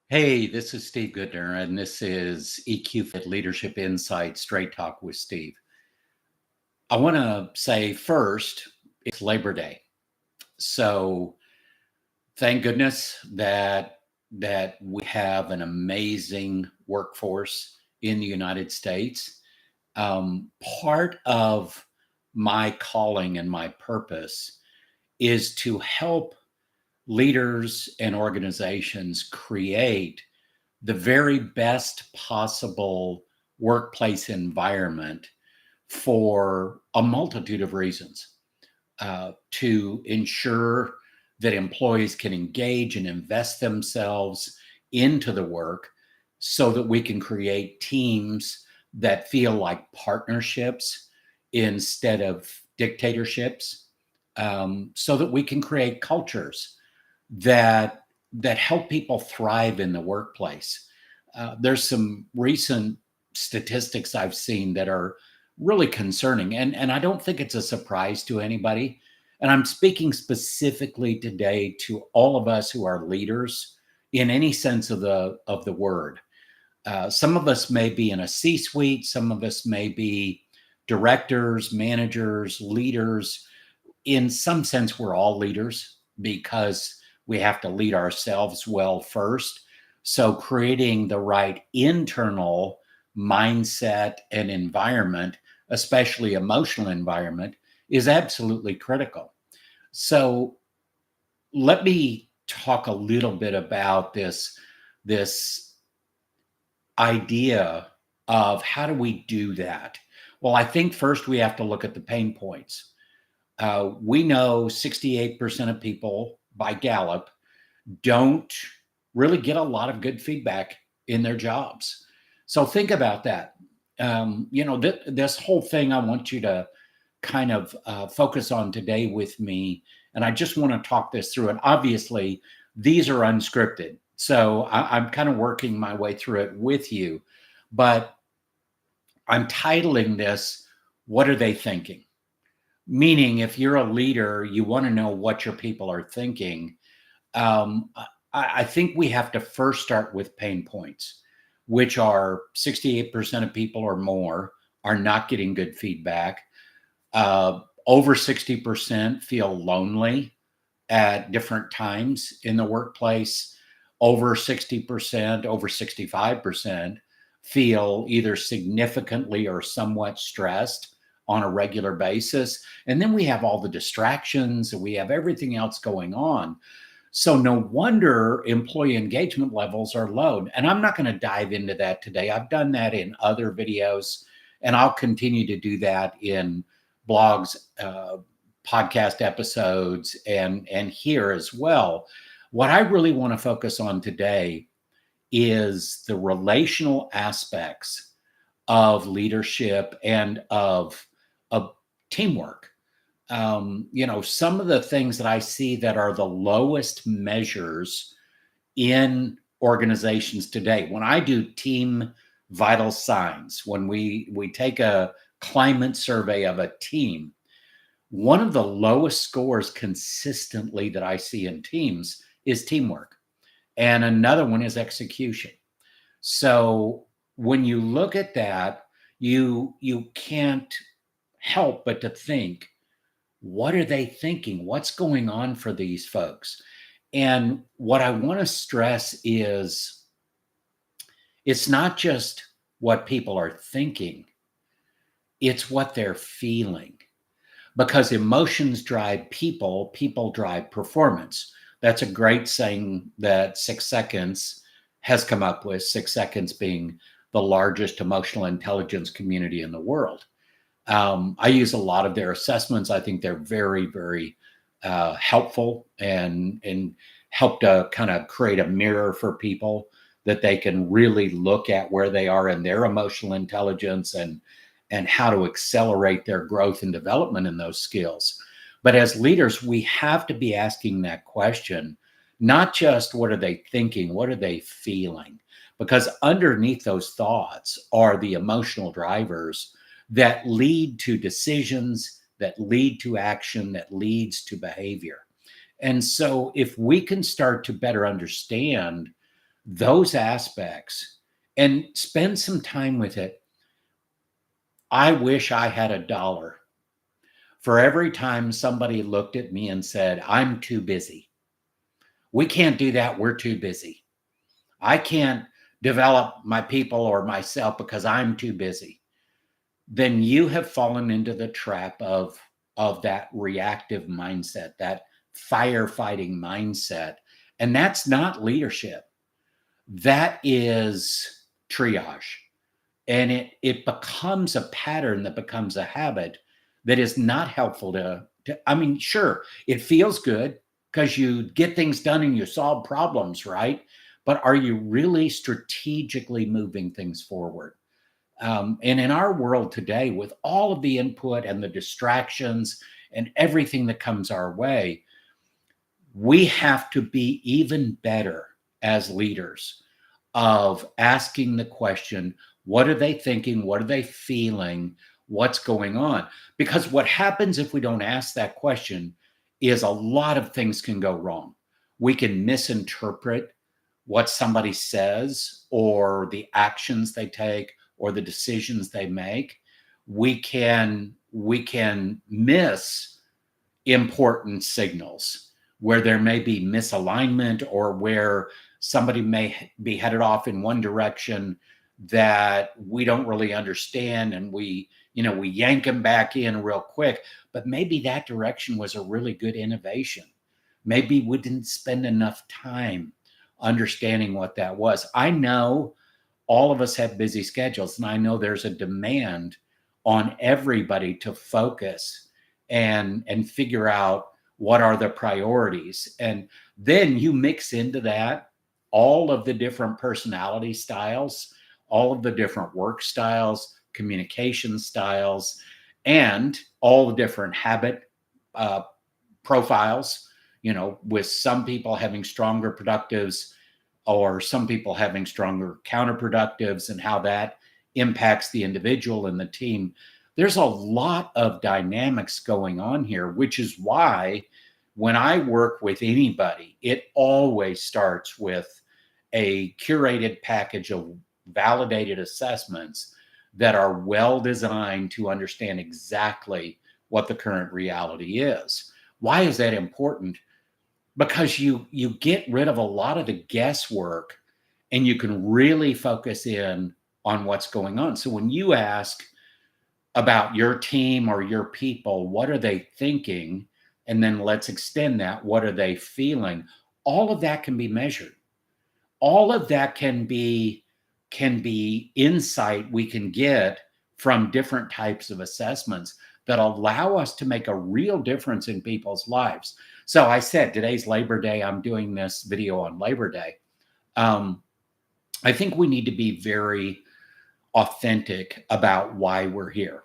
Hey, this is Steve Goodner, and this is EQFIT Leadership Insight Straight Talk with Steve. I want to say first, it's Labor Day. So thank goodness that we have an amazing workforce in the United States. Part of my calling and my purpose is to help leaders and organizations create the very best possible workplace environment for a multitude of reasons to ensure that employees can engage and invest themselves into the work so that we can create teams that feel like partnerships instead of dictatorships, so that we can create cultures that help people thrive in the workplace. There's some recent statistics I've seen that are really concerning, and I don't think it's a surprise to anybody. And I'm speaking specifically today to all of us who are leaders in any sense of the word. Some of us may be in a C-suite, some of us may be directors, managers, leaders. In some sense, we're all leaders because we have to lead ourselves well first. So creating the right internal mindset and environment, especially emotional environment, is absolutely critical. So let me talk a little bit about this idea of how do we do that. Well, I think first we have to look at the pain points. We know 68% of people by Gallup don't really get a lot of good feedback in their jobs. So think about that. This whole thing I want you to kind of focus on today with me. And I just want to talk this through. And obviously, these are unscripted. So I'm kind of working my way through it with you. But I'm titling this, What Are They Thinking? Meaning, if you're a leader, you want to know what your people are thinking. I think we have to first start with pain points, which are 68% of people or more are not getting good feedback. Over 60% feel lonely at different times in the workplace. Over 60%, over 65% feel either significantly or somewhat stressed on a regular basis. And then we have all the distractions and we have everything else going on. So no wonder employee engagement levels are low. And I'm not going to dive into that today. I've done that in other videos, and I'll continue to do that in blogs, podcast episodes, and here as well. What I really want to focus on today is the relational aspects of leadership and of teamwork. Some of the things that I see that are the lowest measures in organizations today. When I do team vital signs, when we take a climate survey of a team, one of the lowest scores consistently that I see in teams is teamwork. And another one is execution. So when you look at that, you can't help but to think, what are they thinking? What's going on for these folks? And what I want to stress is it's not just what people are thinking, it's what they're feeling. Because emotions drive people, people drive performance. That's a great saying that 6 Seconds has come up with, 6 Seconds being the largest emotional intelligence community in the world. I use a lot of their assessments. I think they're very, very helpful and help to kind of create a mirror for people that they can really look at where they are in their emotional intelligence and how to accelerate their growth and development in those skills. But as leaders, we have to be asking that question, not just what are they thinking, what are they feeling? Because underneath those thoughts are the emotional drivers that lead to decisions, that lead to action, that leads to behavior. And so if we can start to better understand those aspects, and spend some time with it. I wish I had $1 for every time somebody looked at me and said, I'm too busy. We can't do that. We're too busy. I can't develop my people or myself because I'm too busy. Then you have fallen into the trap of that reactive mindset, that firefighting mindset. And that's not leadership. That is triage. And it becomes a pattern, that becomes a habit that is not helpful to I mean, sure, it feels good because you get things done and you solve problems, right? But are you really strategically moving things forward? And in our world today, with all of the input and the distractions and everything that comes our way, we have to be even better as leaders of asking the question, what are they thinking? What are they feeling? What's going on? Because what happens if we don't ask that question is a lot of things can go wrong. We can misinterpret what somebody says or the actions they take or the decisions they make. We can miss important signals where there may be misalignment, or where somebody may be headed off in one direction that we don't really understand, and we yank them back in real quick. But maybe that direction was a really good innovation. Maybe we didn't spend enough time understanding what that was. I know all of us have busy schedules, and I know there's a demand on everybody to focus and figure out what are the priorities. And then you mix into that all of the different personality styles, all of the different work styles, communication styles, and all the different habit uh, profiles, with some people having stronger productives or some people having stronger counterproductives, and how that impacts the individual and the team. There's a lot of dynamics going on here, which is why when I work with anybody, it always starts with a curated package of validated assessments that are well designed to understand exactly what the current reality is. Why is that important? Because you get rid of a lot of the guesswork, and you can really focus in on what's going on. So when you ask about your team or your people, what are they thinking? And then let's extend that. What are they feeling? All of that can be measured. All of that can be insight we can get from different types of assessments that allow us to make a real difference in people's lives. So I said, today's Labor Day. I'm doing this video on Labor Day. I think we need to be very authentic about why we're here.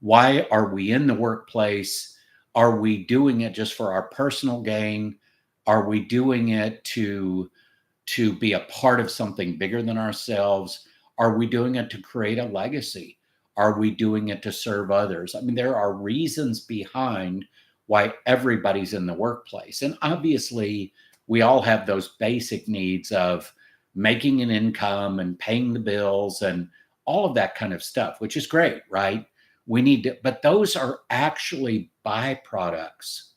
Why are we in the workplace? Are we doing it just for our personal gain? Are we doing it to be a part of something bigger than ourselves? Are we doing it to create a legacy? Are we doing it to serve others? I mean, there are reasons behind why everybody's in the workplace. And obviously, we all have those basic needs of making an income and paying the bills and all of that kind of stuff, which is great, right? We need to, but those are actually byproducts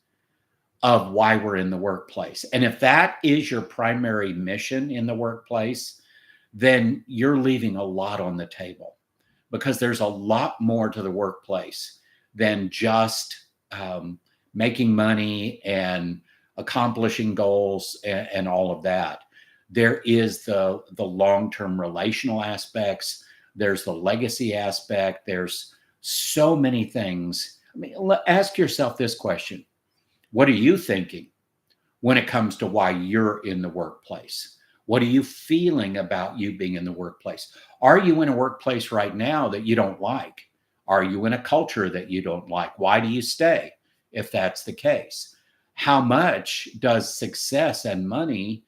of why we're in the workplace. And if that is your primary mission in the workplace, then you're leaving a lot on the table, because there's a lot more to the workplace than just making money and accomplishing goals and all of that. There is the long-term relational aspects. There's the legacy aspect. There's so many things. I mean, ask yourself this question. What are you thinking when it comes to why you're in the workplace? What are you feeling about you being in the workplace? Are you in a workplace right now that you don't like? Are you in a culture that you don't like? Why do you stay if that's the case? How much does success and money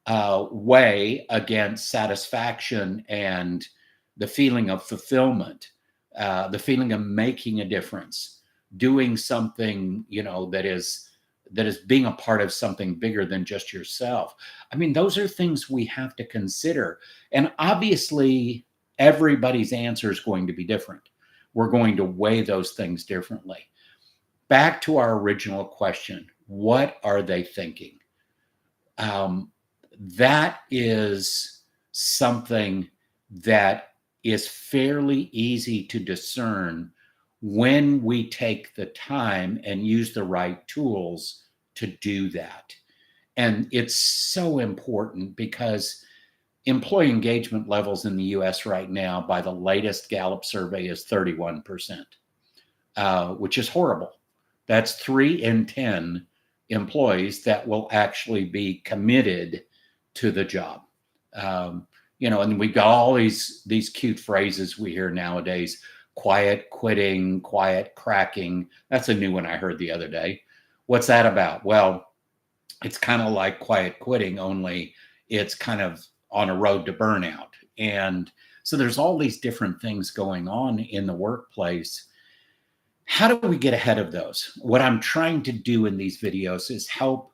weigh against satisfaction and the feeling of fulfillment, the feeling of making a difference, doing something, that is being a part of something bigger than just yourself. I mean, those are things we have to consider. And obviously, everybody's answer is going to be different. We're going to weigh those things differently. Back to our original question, what are they thinking? That is something that is fairly easy to discern when we take the time and use the right tools to do that. And it's so important because employee engagement levels in the US right now, by the latest Gallup survey, is 31%, which is horrible. That's 3 in 10 employees that will actually be committed to the job. And we've got all these cute phrases we hear nowadays: quiet quitting, quiet cracking. That's a new one I heard the other day. What's that about? Well, it's kind of like quiet quitting, only it's kind of on a road to burnout. And so there's all these different things going on in the workplace. How do we get ahead of those? What I'm trying to do in these videos is help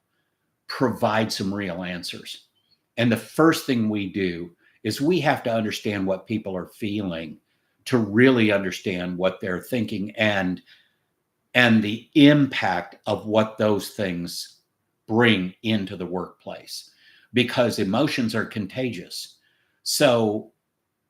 provide some real answers. And the first thing we do is we have to understand what people are feeling to really understand what they're thinking and the impact of what those things bring into the workplace, because emotions are contagious. So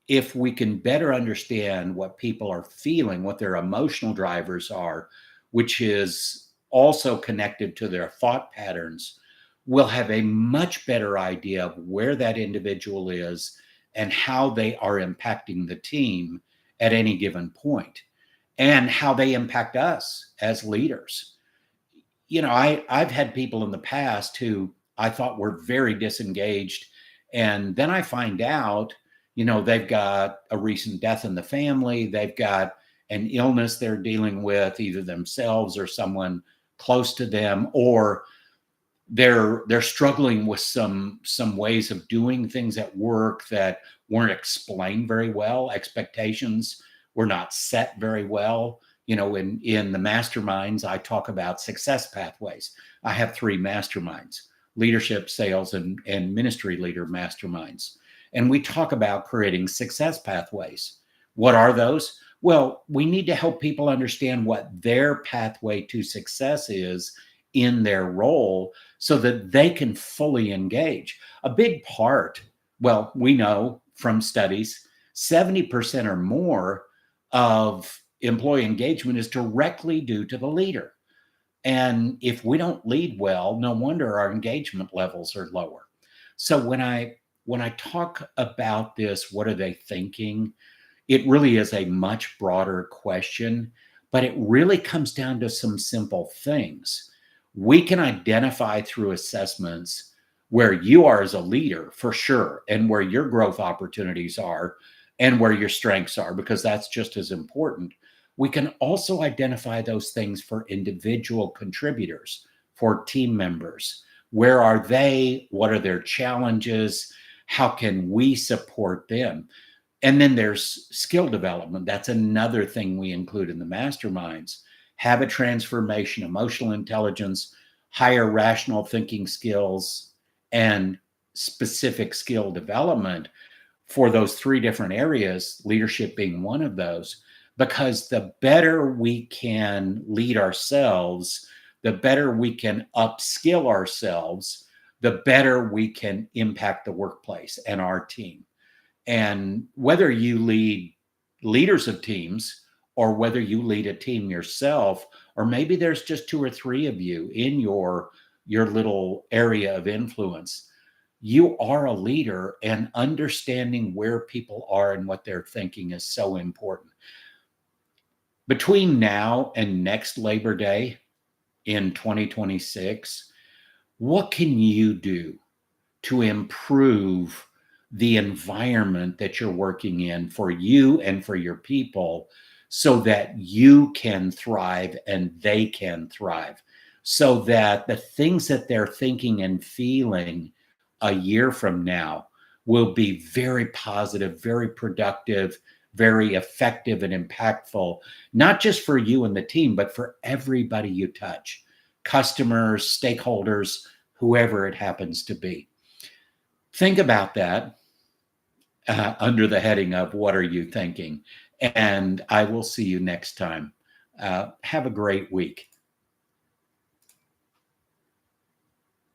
if we can better understand what people are feeling, what their emotional drivers are, which is also connected to their thought patterns, we'll have a much better idea of where that individual is and how they are impacting the team at any given point, and how they impact us as leaders. I've had people in the past who I thought were very disengaged, and then I find out, they've got a recent death in the family, they've got an illness they're dealing with, either themselves or someone close to them, or they're struggling with some ways of doing things at work that weren't explained very well. Expectations were not set very well. In the masterminds, I talk about success pathways. I have 3 masterminds: leadership, sales, and ministry leader masterminds. And we talk about creating success pathways. What are those? Well, we need to help people understand what their pathway to success is in their role so that they can fully engage. A big part, well, we know from studies, 70% or more of employee engagement is directly due to the leader. And if we don't lead well, no wonder our engagement levels are lower. So when I talk about this, what are they thinking? It really is a much broader question, but it really comes down to some simple things. We can identify through assessments where you are as a leader, for sure, and where your growth opportunities are and where your strengths are, because that's just as important. We can also identify those things for individual contributors, for team members. Where are they? What are their challenges? How can we support them? And then there's skill development. That's another thing we include in the masterminds: habit transformation, emotional intelligence, higher rational thinking skills, and specific skill development for those 3 different areas, leadership being one of those. Because the better we can lead ourselves, the better we can upskill ourselves, the better we can impact the workplace and our team. And whether you lead leaders of teams, or whether you lead a team yourself, or maybe there's just 2 or 3 of you in your little area of influence, you are a leader, and understanding where people are and what they're thinking is so important. Between now and next Labor Day in 2026, what can you do to improve the environment that you're working in for you and for your people, so that you can thrive and they can thrive, so that the things that they're thinking and feeling a year from now will be very positive, very productive, very effective and impactful, not just for you and the team, but for everybody you touch. customers, stakeholders, whoever it happens to be. Think about that under the heading of what are you thinking? And I will see you next time. Have a great week.